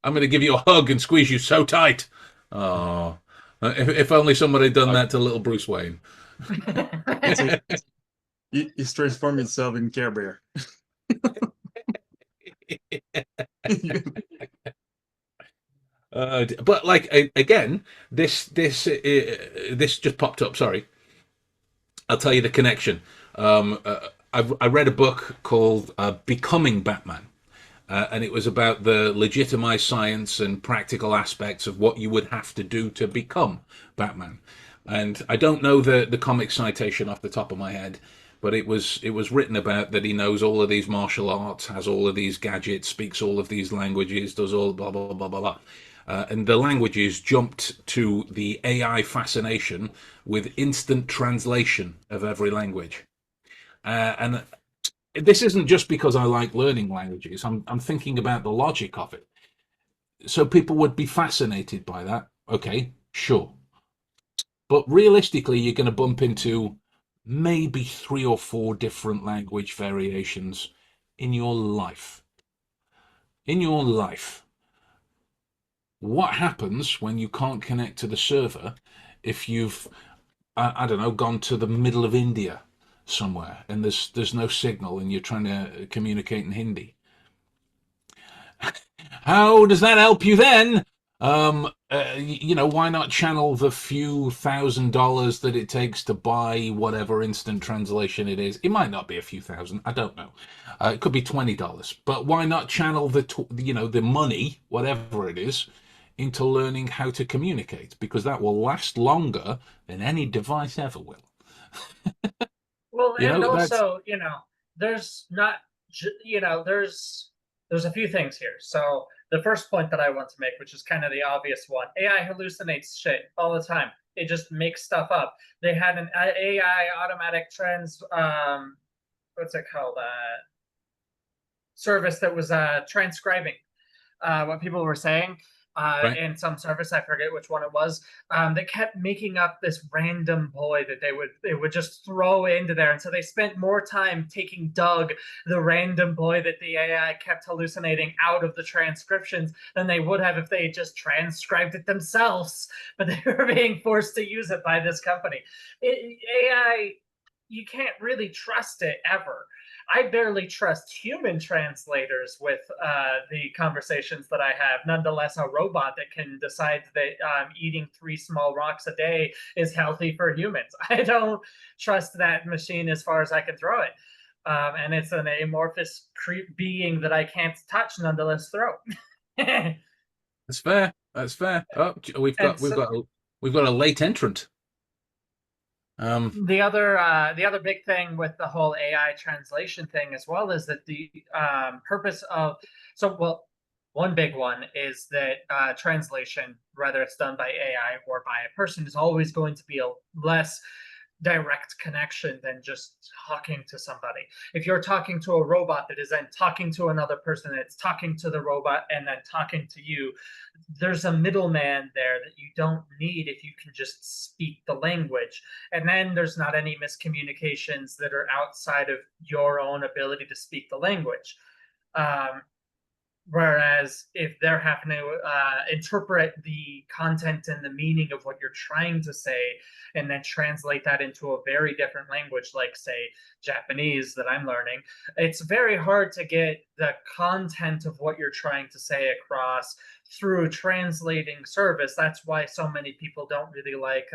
I'm going to give you a hug and squeeze you so tight. Oh, if only somebody had done that to little Bruce Wayne. He's transformed himself in Care Bear. But like again, this just popped up. Sorry, I'll tell you the connection. I read a book called Becoming Batman. And it was about the legitimized science and practical aspects of what you would have to do to become Batman. And I don't know the comic citation off the top of my head, but it was written about that he knows all of these martial arts, has all of these gadgets, speaks all of these languages, does all blah blah blah blah blah. And the languages jumped to the AI fascination with instant translation of every language. And this isn't just because I like learning languages. I'm thinking about the logic of it. So people would be fascinated by that. Okay, sure. But realistically, you're going to bump into maybe 3 or 4 different language variations in your life. In your life. What happens when you can't connect to the server if you've, I don't know, gone to the middle of India somewhere and there's no signal and you're trying to communicate in Hindi? How does that help you then? Why not channel the few $1,000s that it takes to buy whatever instant translation it is? It might not be a few thousand, I don't know. It could be $20, but why not channel the money, whatever it is, into learning how to communicate? Because that will last longer than any device ever will. Well, You and know, also, there's not, there's a few things here. So the first point that I want to make, which is kind of the obvious one. AI hallucinates shit all the time. It just makes stuff up. They had an AI automatic what's it called? Service that was transcribing what people were saying Right. in some service. I forget which one it was. They kept making up this random boy that they would just throw into there, and so they spent more time taking Doug, the random boy that the AI kept hallucinating, out of the transcriptions than they would have if they had just transcribed it themselves. But they were being forced to use it by this company. AI, you can't really trust it ever. I barely trust human translators with the conversations that I have. Nonetheless, a robot that can decide that eating 3 small rocks a day is healthy for humans. I don't trust that machine as far as I can throw it. And it's an amorphous being that I can't touch, nonetheless throw. That's fair. That's fair. Oh, we've got a late entrant. The other big thing with the whole AI translation thing as well is that the purpose of one big one is that translation, whether it's done by AI or by a person, is always going to be a less direct connection than just talking to somebody. If you're talking to a robot that is then talking to another person, that's talking to the robot and then talking to you, there's a middleman there that you don't need if you can just speak the language. And then there's not any miscommunications that are outside of your own ability to speak the language. Whereas if they're having to interpret the content and the meaning of what you're trying to say and then translate that into a very different language, like, say, Japanese that I'm learning, it's very hard to get the content of what you're trying to say across through translating service. That's why so many people don't really like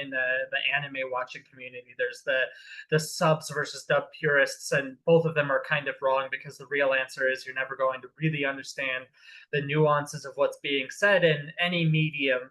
in the anime watching community. There's the subs versus dub purists, and both of them are kind of wrong, because the real answer is you're never going to really understand the nuances of what's being said in any medium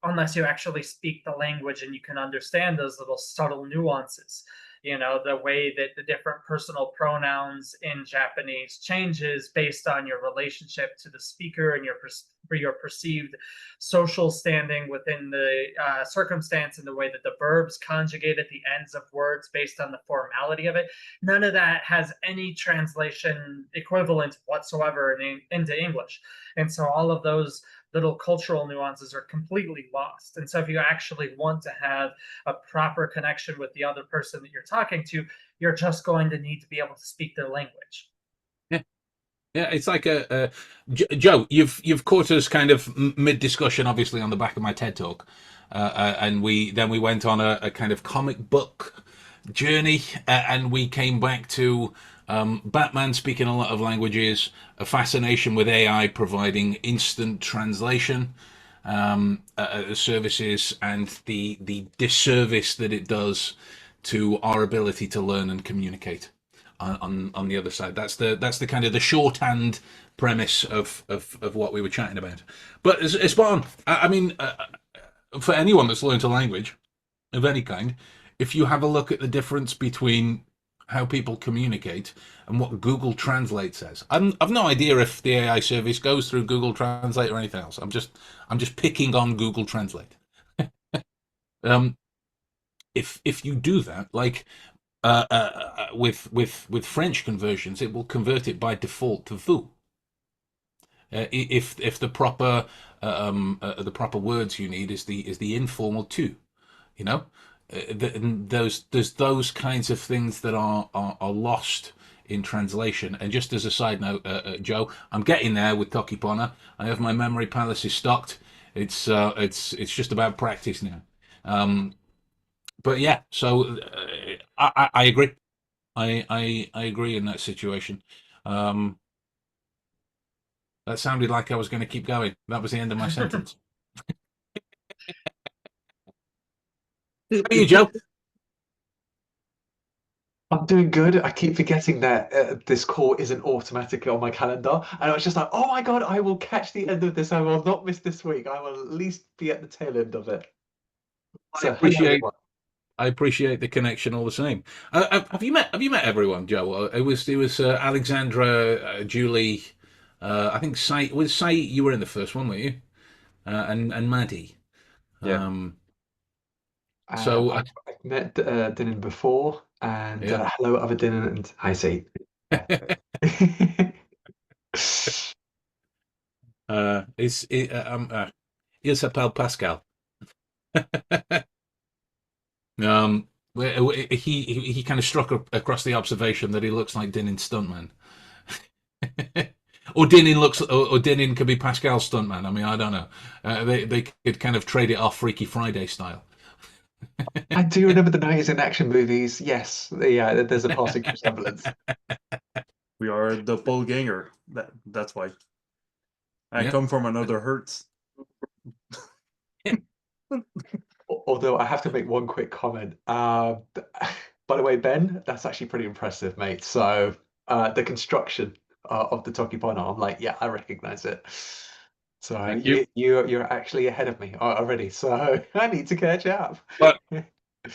unless you actually speak the language and you can understand those little subtle nuances. You know, the way that the different personal pronouns in Japanese changes based on your relationship to the speaker and your perceived social standing within the circumstance, and the way that the verbs conjugate at the ends of words based on the formality of it. None of that has any translation equivalent whatsoever into English. And so all of those little cultural nuances are completely lost. And so if you actually want to have a proper connection with the other person that you're talking to, you're just going to need to be able to speak their language. Yeah, it's like Joe, you've caught us kind of mid discussion, obviously on the back of my TED talk, and we went on a kind of comic book journey, and we came back to Batman speaking a lot of languages, a fascination with AI providing instant translation services, and the disservice that it does to our ability to learn and communicate. On the other side, that's the kind of the shorthand premise of what we were chatting about. But it's spot on. I mean, for anyone that's learned a language of any kind, if you have a look at the difference between how people communicate and what Google Translate says, I've no idea if the AI service goes through Google Translate or anything else. I'm just picking on Google Translate. If you do that, like with French conversions, it will convert it by default to vous. If the proper words you need is the informal tu, you know. There's those kinds of things that are lost in translation. And just as a side note, Joe, I'm getting there with Tokipona. I have my memory palaces stocked. It's just about practice now. But yeah, so I agree. I agree in that situation. That sounded like I was going to keep going. That was the end of my sentence. How are you, Joe? I'm doing good. I keep forgetting that this call isn't automatically on my calendar. And I was just like, oh my God, I will catch the end of this. I will not miss this week. I will at least be at the tail end of it. So, I appreciate the connection all the same. Have you met everyone, Joe? It was Alexandra, Julie, I think Sai, you were in the first one, weren't you? And Maddie. Yeah. So I've met Dylan before, and yeah. hello, other Dylan, and I see. Il s'appelle Pascal. um, he kind of struck across the observation that he looks like Dinnin's stuntman. Or Dinnin could be Pascal's stuntman. I mean, I don't know. They could kind of trade it off Freaky Friday style. I do remember the 90s in action movies. Yes, yeah, there's a passing resemblance. We are a doppelganger. That's why. I Yeah. come from another Hertz. Although I have to make one quick comment. By the way, Ben, that's actually pretty impressive, mate. So the construction of the Tokipona, I'm like, yeah, I recognize it. So Thank you. you're actually ahead of me already. So I need to catch up. But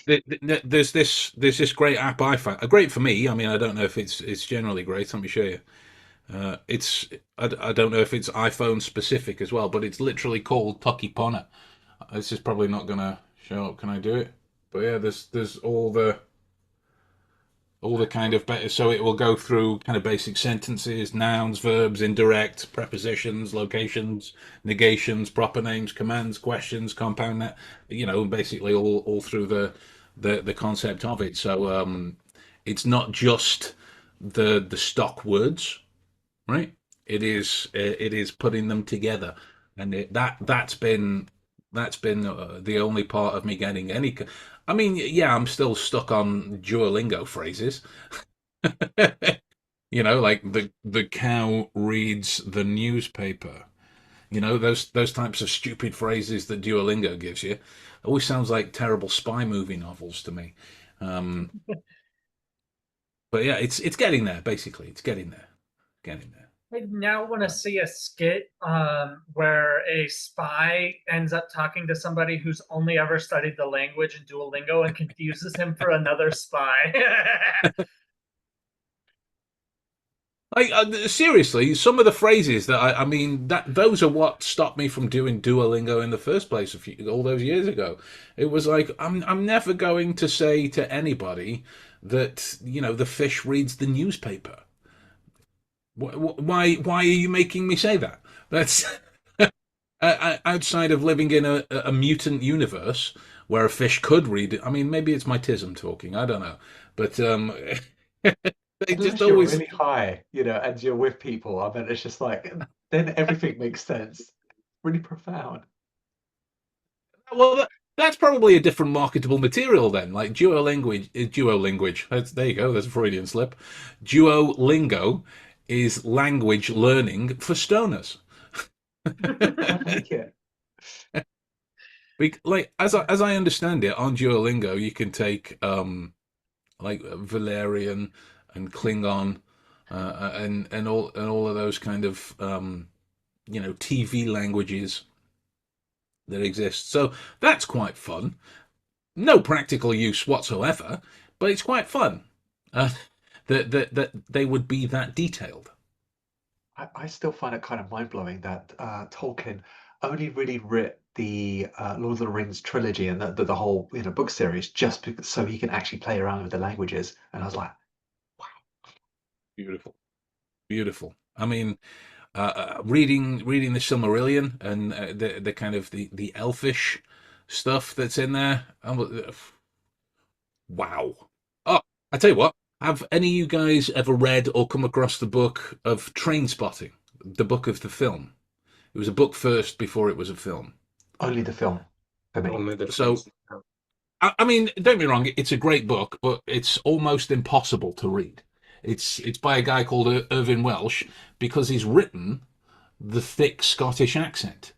there's this great app I found. Great for me. I mean, I don't know if it's generally great. Let me show you. I don't know if it's iPhone specific as well, but it's literally called Tokipona. This is probably not gonna show up. Can I do it? But yeah, there's all the kind of so it will go through kind of basic sentences, nouns, verbs, indirect, prepositions, locations, negations, proper names, commands, questions, compound that, basically all through the concept of it. So it's not just the stock words, right? It is putting them together, and that's been the only part of me getting any. I mean, yeah, I'm still stuck on Duolingo phrases. Like the cow reads the newspaper. Those types of stupid phrases that Duolingo gives you. Always sounds like terrible spy movie novels to me. But yeah, it's getting there. Basically, it's getting there, getting there. I now want to see a skit where a spy ends up talking to somebody who's only ever studied the language in Duolingo and confuses him for another spy. Like seriously, some of the phrases that I mean that those are what stopped me from doing Duolingo in the first place all those years ago. It was like I'm never going to say to anybody that the fish reads the newspaper. Why are you making me say that? That's outside of living in a mutant universe where a fish could read it. I mean, maybe it's my tism talking. I don't know, but they just Unless you're always. really high, and you're with people, I mean, it's just like then everything makes sense. Really profound. Well, that's probably a different marketable material then. Like Duolingo. There you go. There's a Freudian slip. Duolingo is language learning for stoners. I like it. Like as I understand it, on Duolingo you can take like Valerian and Klingon and all of those kind of TV languages that exist. So that's quite fun. No practical use whatsoever, but it's quite fun. That they would be that detailed. I still find it kind of mind-blowing that Tolkien only really writ the Lord of the Rings trilogy and the whole book series just so he can actually play around with the languages. And I was like, Beautiful, beautiful. I mean, reading the Silmarillion and the kind of the elfish stuff that's in there. Wow. Oh, I tell you what. Have any of you guys ever read or come across the book of Train Spotting? The book of the film. It was a book first before it was a film. only the film for me. Only the So, films. I mean, don't get me wrong, it's a great book, but it's almost impossible to read. It's by a guy called Irvin Welsh because he's written the thick Scottish accent.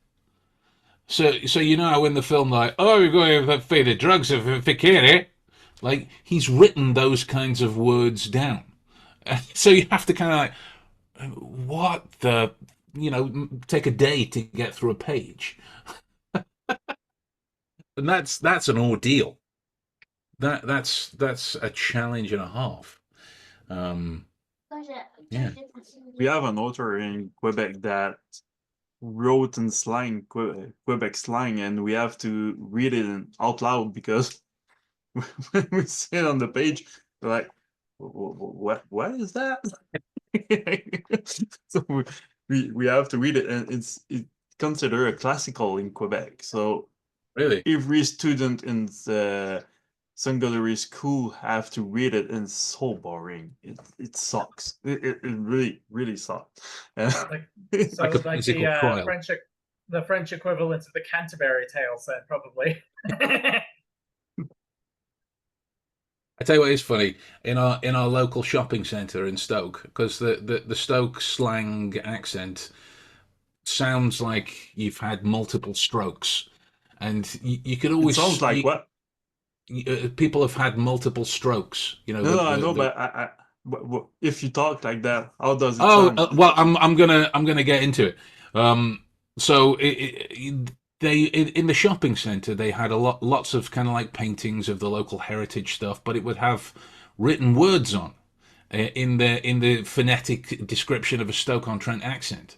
So how in the film, like, oh, you're going to feed the drugs of Fikiri, like he's written those kinds of words down. So you have to kind of like, what the, take a day to get through a page, and that's an ordeal. That's a challenge and a half. Yeah. We have an author in Quebec that wrote in slang, Quebec slang, and we have to read it out loud because when we see it on the page, we're like, what is that? So we have to read it, and it's considered a classical in Quebec. So Really? every student in the secondary school have to read it, and it's so boring. It sucks. It really sucks. Like so, Like a like physical trial. the French equivalent of the Canterbury Tales, then probably. I tell you what is funny in our local shopping centre in Stoke, because the Stoke slang accent sounds like you've had multiple strokes, and you can It always sounds like what? people have had multiple strokes. You know, No, I know, but if you talk like that, how does it oh, sound? well, I'm gonna get into it. So they in the shopping centre they had lots of kind of like paintings of the local heritage stuff, but it would have written words on in the phonetic description of a Stoke-on-Trent accent.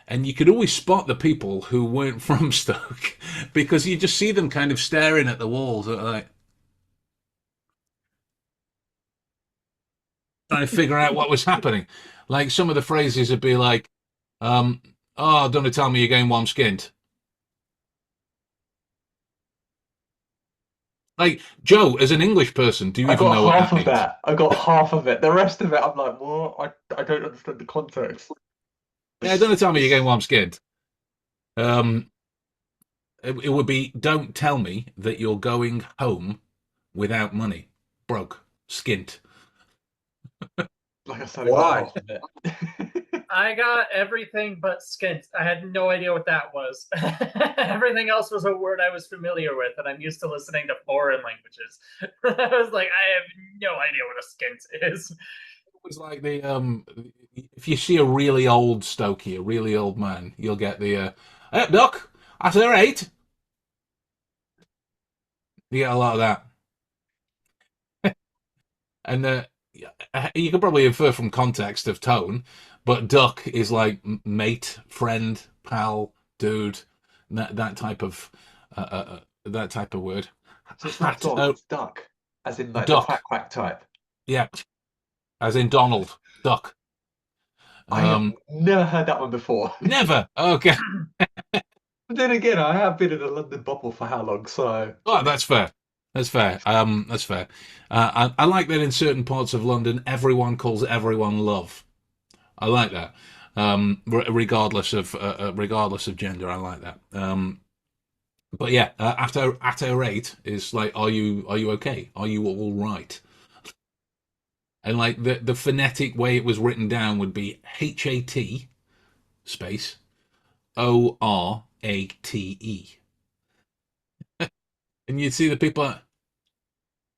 And you could always spot the people who weren't from Stoke because you just see them kind of staring at the walls, like trying to figure out what was happening. Like some of the phrases would be like, "Oh, don't tell me you're getting warm skinned." Like Joe, as an English person, do you I even got know what half that of means? that. I got half of it. The rest of it, I'm like, what? I don't understand the context. Yeah, don't tell me you're getting warm skinned. Um, it would be, don't tell me that you're going home without money, broke, skint. Like I said, I got Why? half of it. I got everything but skint. I had no idea what that was. Everything else was a word I was familiar with, and I'm used to listening to foreign languages. I was like, I have no idea what a skint is. It was like if you see a really old Stokey, a really old man, you'll get the, hey, Doc, that's all right. You get a lot of that. And you can probably infer from context of tone, but duck is like mate, friend, pal, dude, that type of word. So it's not Hat, dog, it's duck. As in like the duck, quack quack type. yeah, as in Donald Duck. I have never heard that one before. Never. Okay. But then again, I have been in a London bubble for how long, so Oh, that's fair. That's fair. That's fair. I like that in certain parts of London, everyone calls everyone love. I like that. Regardless of gender, I like that. But yeah, after rate is like, are you okay? Are you all right? And like the phonetic way it was written down would be HAT space ORATE, and you'd see the people like,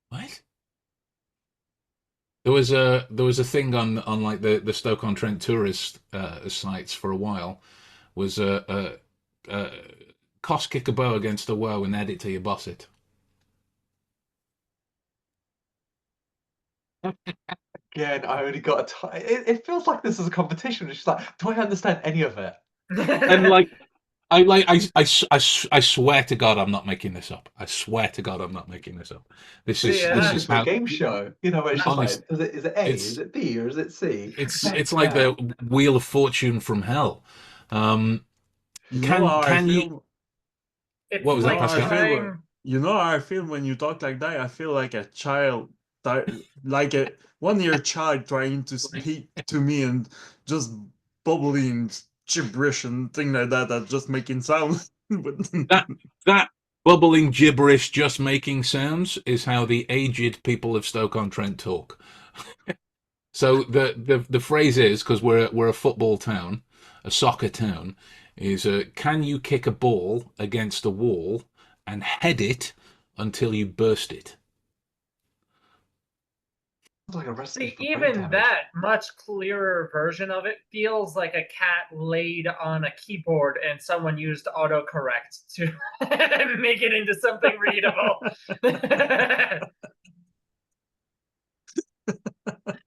what? There was a thing on like the Stoke-on-Trent tourist sites for a while, was cost kick a bow against a woe and add it till you boss it. again, I only got it feels like this is a competition. It's just like, do I understand any of it? And like I swear to God, I'm not making this up. I swear to God, I'm not making this up. This is Yeah. this This is is my how game show. You know, it's just honest. like, is it A, It's is it B, or is it C? it's like the Wheel of Fortune from hell. You know Can how I can you? feel? It's What was that, like I Pascal? feel you know how I feel when you talk like that? I feel like a child, like a 1 year child trying to speak to me and just bubbling gibberish and thing like that, that's just making sound. But That bubbling gibberish, just making sounds, is how the aged people of Stoke-on-Trent talk. So the phrase is, because we're a football town, a soccer town, is can you kick a ball against a wall and head it until you burst it? It's like a recipe See, for brain even damage. that much clearer version of it feels like a cat laid on a keyboard and someone used autocorrect to make it into something readable.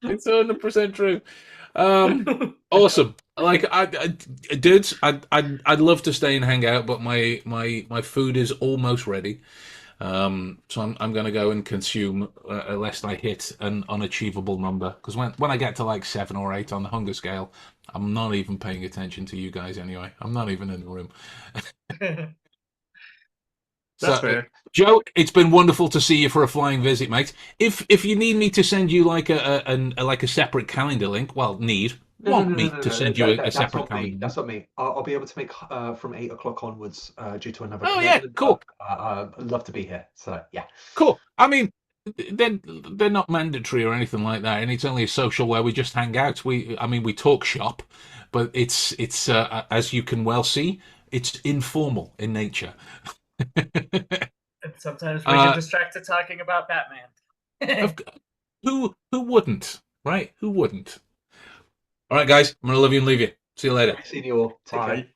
It's 100% true. Awesome. Like dudes, I'd love to stay and hang out, but my food is almost ready. So I'm gonna go and consume lest I hit an unachievable number. Because when I get to like 7 or 8 on the hunger scale, I'm not even paying attention to you guys anyway. I'm not even in the room. That's So, fair. Joe, it's been wonderful to see you for a flying visit, mate. If you need me to send you like a separate calendar link, well, want me to send you a That's separate on me. calendar That's link? on me. I'll be able to make from 8 o'clock onwards due to another Oh yeah, commitment. cool. I'd love to be here. So yeah. Cool. I mean, they're not mandatory or anything like that, and it's only a social where we just hang out. We talk shop, but it's as you can well see, it's informal in nature. And sometimes we get uh, distracted talking about Batman. of, who wouldn't, right? Who wouldn't? All right, guys, I'm gonna love you and leave you. See you later. Great seeing you all. Take care. Bye.